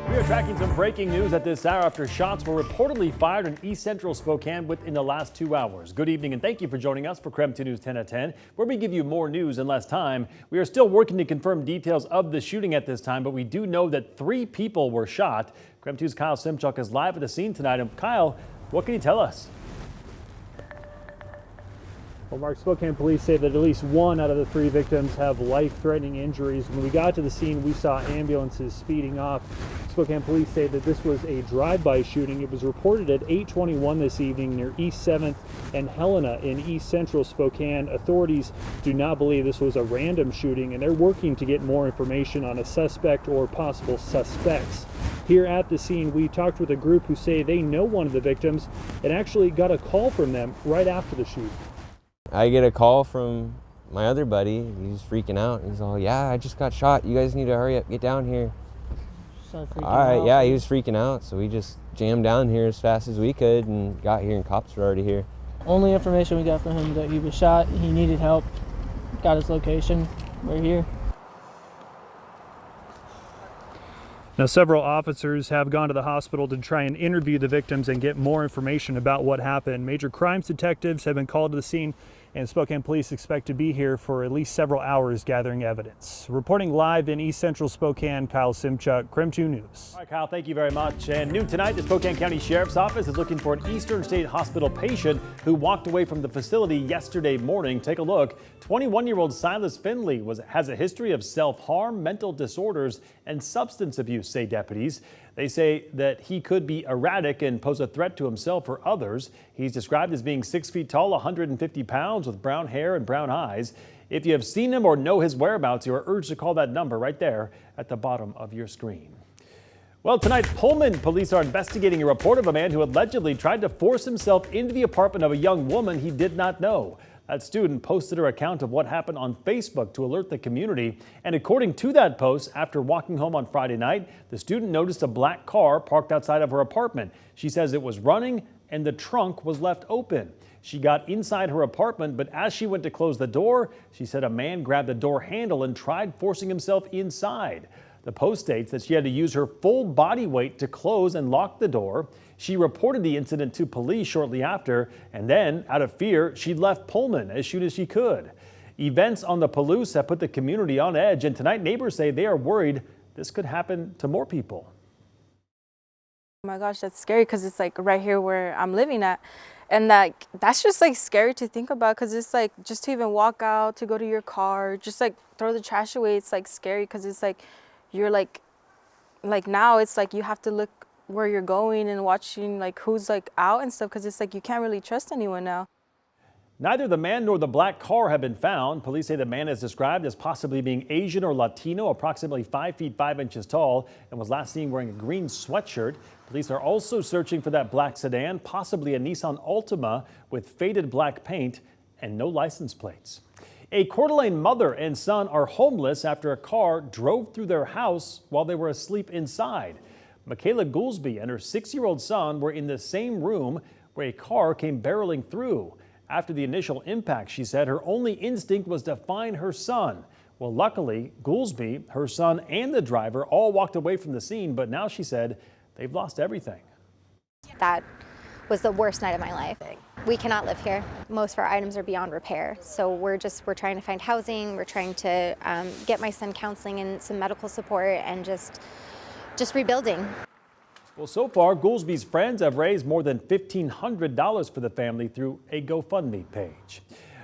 We are tracking some breaking news at this hour after shots were reportedly fired in East Central Spokane within the last 2 hours. Good evening and thank you for joining us for KREM 2 News 10 at 10, where we give you more news in less time. We are still working to confirm details of the shooting at this time, but we do know that 3 people were shot. KREM 2's Kyle Simchuk is live at the scene tonight. And Kyle, what can you tell us? Well, Mark, Spokane police say that at least 1 out of the 3 victims have life-threatening injuries. When we got to the scene, we saw ambulances speeding off. Spokane police say that this was a drive-by shooting. It was reported at 8:21 this evening near East 7th and Helena in East Central Spokane. Authorities do not believe this was a random shooting, and they're working to get more information on a suspect or possible suspects. Here at the scene, we talked with a group who say they know one of the victims and actually got a call from them right after the shoot. I get a call from my other buddy. He's freaking out. He's all, "Yeah, I just got shot. You guys need to hurry up, get down here." All right, yeah, he was freaking out. So we just jammed down here as fast as we could and got here, and cops were already here. Only information we got from him that he was shot, he needed help, got his location, we're here. Now, several officers have gone to the hospital to try and interview the victims and get more information about what happened. Major crimes detectives have been called to the scene, and Spokane police expect to be here for at least several hours gathering evidence. Reporting live in East Central Spokane, Kyle Simchuk, KREM 2 News. All right, Kyle, thank you very much. And new tonight, the Spokane County Sheriff's Office is looking for an Eastern State Hospital patient who walked away from the facility yesterday morning. Take a look. 21-year-old Silas Finley has a history of self-harm, mental disorders, and substance abuse, say deputies. They say that he could be erratic and pose a threat to himself or others. He's described as being 6 feet tall, 150 pounds, with brown hair and brown eyes. If you have seen him or know his whereabouts, you are urged to call that number right there at the bottom of your screen. Well, tonight, Pullman police are investigating a report of a man who allegedly tried to force himself into the apartment of a young woman he did not know. That student posted her account of what happened on Facebook to alert the community. And according to that post, after walking home on Friday night, the student noticed a black car parked outside of her apartment. She says it was running and the trunk was left open. She got inside her apartment, but as she went to close the door, she said a man grabbed the door handle and tried forcing himself inside. The post states that she had to use her full body weight to close and lock the door. She reported the incident to police shortly after, and then, out of fear, she left Pullman as soon as she could. Events on the Palouse have put the community on edge, and tonight neighbors say they are worried this could happen to more people. Oh my gosh, that's scary because it's like right here where I'm living at. And that's just like scary to think about because it's like just to even walk out, to go to your car, just like throw the trash away. It's like scary because it's like you're like now it's like you have to look where you're going and watching like who's like out and stuff because it's like you can't really trust anyone now. Neither the man nor the black car have been found. Police say the man is described as possibly being Asian or Latino, approximately 5 feet 5 inches tall, and was last seen wearing a green sweatshirt. Police are also searching for that black sedan, possibly a Nissan Altima with faded black paint and no license plates. A Coeur d'Alene mother and son are homeless after a car drove through their house while they were asleep inside. Michaela Goolsby and her 6-year-old son were in the same room where a car came barreling through. After the initial impact, she said her only instinct was to find her son. Well, luckily, Goolsby, her son, and the driver all walked away from the scene, but now she said they've lost everything. That was the worst night of my life. We cannot live here. Most of our items are beyond repair. So we're trying to find housing. We're trying to get my son counseling and some medical support and just rebuilding. Well, so far, Goolsby's friends have raised more than $1,500 for the family through a GoFundMe page.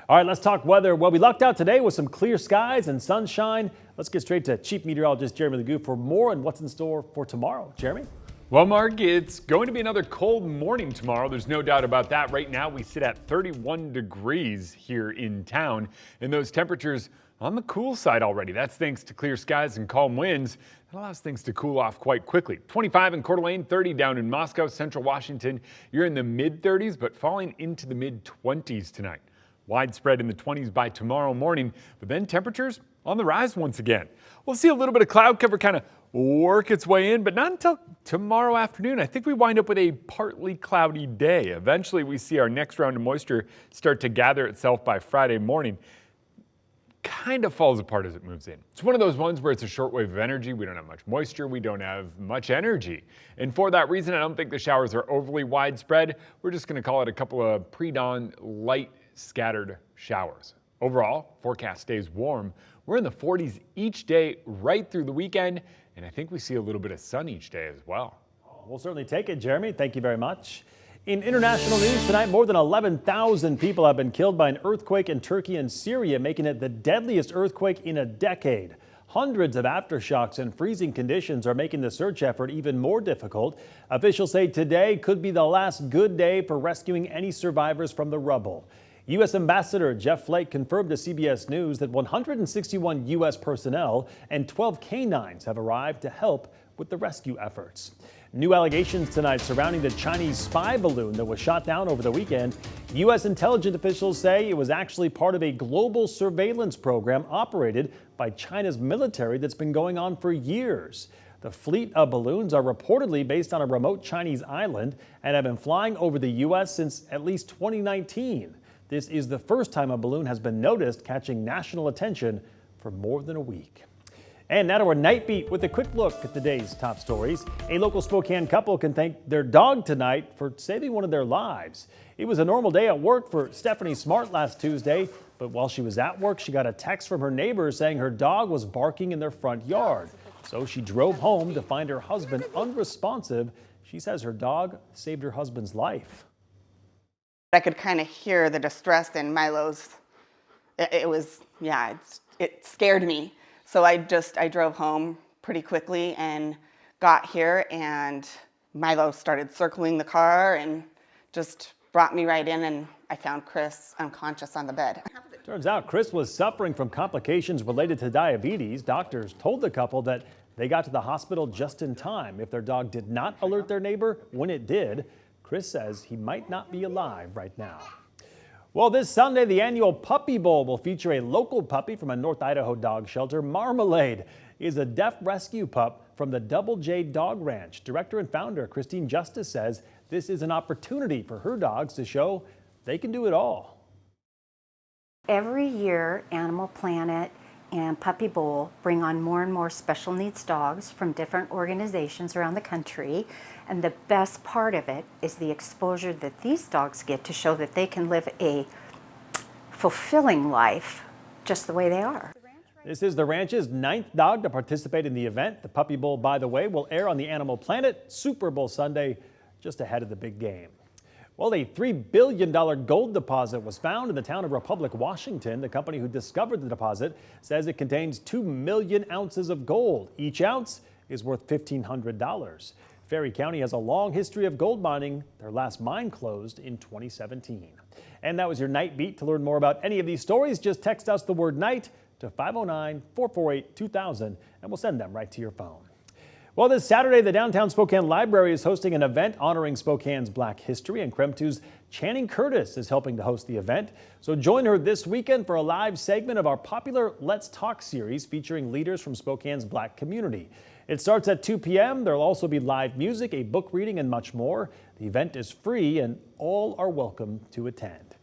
All right, let's talk weather. Well, we lucked out today with some clear skies and sunshine. Let's get straight to Chief Meteorologist Jeremy Legoo for more on what's in store for tomorrow. Jeremy? Well, Mark, it's going to be another cold morning tomorrow. There's no doubt about that. Right now, we sit at 31 degrees here in town, and those temperatures on the cool side already. That's thanks to clear skies and calm winds. That allows things to cool off quite quickly. 25 in Coeur d'Alene, 30 down in Moscow, Central Washington. You're in the mid-30s, but falling into the mid-20s tonight. Widespread in the 20s by tomorrow morning, but then temperatures on the rise once again. We'll see a little bit of cloud cover kind of work its way in, but not until tomorrow afternoon. I think we wind up with a partly cloudy day. Eventually, we see our next round of moisture start to gather itself by Friday morning. kind of falls apart as it moves in. It's one of those ones where it's a short wave of energy. We don't have much moisture. We don't have much energy. And for that reason, I don't think the showers are overly widespread. We're just going to call it a couple of pre-dawn light scattered showers. Overall, forecast stays warm. We're in the 40s each day right through the weekend. And I think we see a little bit of sun each day as well. We'll certainly take it, Jeremy. Thank you very much. In international news tonight, more than 11,000 people have been killed by an earthquake in Turkey and Syria, making it the deadliest earthquake in a decade. Hundreds of aftershocks and freezing conditions are making the search effort even more difficult. Officials say today could be the last good day for rescuing any survivors from the rubble. U.S. Ambassador Jeff Flake confirmed to CBS News that 161 U.S. personnel and 12 canines have arrived to help with the rescue efforts. New allegations tonight surrounding the Chinese spy balloon that was shot down over the weekend. U.S. intelligence officials say it was actually part of a global surveillance program operated by China's military that's been going on for years. The fleet of balloons are reportedly based on a remote Chinese island and have been flying over the U.S. since at least 2019. This is the first time a balloon has been noticed catching national attention for more than a week. And now to our night beat with a quick look at the day's top stories. A local Spokane couple can thank their dog tonight for saving one of their lives. It was a normal day at work for Stephanie Smart last Tuesday, but while she was at work, she got a text from her neighbors saying her dog was barking in their front yard. So she drove home to find her husband unresponsive. She says her dog saved her husband's life. I could kind of hear the distress in Milo's. It scared me. So I drove home pretty quickly and got here, and Milo started circling the car and just brought me right in, and I found Chris unconscious on the bed. Turns out Chris was suffering from complications related to diabetes. Doctors told the couple that they got to the hospital just in time. If their dog did not alert their neighbor when it did, Chris says he might not be alive right now. Well, this Sunday, the annual Puppy Bowl will feature a local puppy from a North Idaho dog shelter. Marmalade is a deaf rescue pup from the Double J Dog Ranch. Director and founder Christine Justice says this is an opportunity for her dogs to show they can do it all. Every year, Animal Planet and Puppy Bowl bring on more and more special needs dogs from different organizations around the country. And the best part of it is the exposure that these dogs get to show that they can live a fulfilling life just the way they are. This is the ranch's 9th dog to participate in the event. The Puppy Bowl, by the way, will air on the Animal Planet Super Bowl Sunday, just ahead of the big game. Well, a $3 billion gold deposit was found in the town of Republic, Washington. The company who discovered the deposit says it contains 2 million ounces of gold. Each ounce is worth $1,500. Ferry County has a long history of gold mining. Their last mine closed in 2017. And that was your Night Beat. To learn more about any of these stories, just text us the word night to 509-448-2000 and we'll send them right to your phone. Well, this Saturday, the Downtown Spokane Library is hosting an event honoring Spokane's Black history, and KREM 2's Channing Curtis is helping to host the event. So join her this weekend for a live segment of our popular Let's Talk series featuring leaders from Spokane's Black community. It starts at 2 p.m. There'll also be live music, a book reading, and much more. The event is free and all are welcome to attend.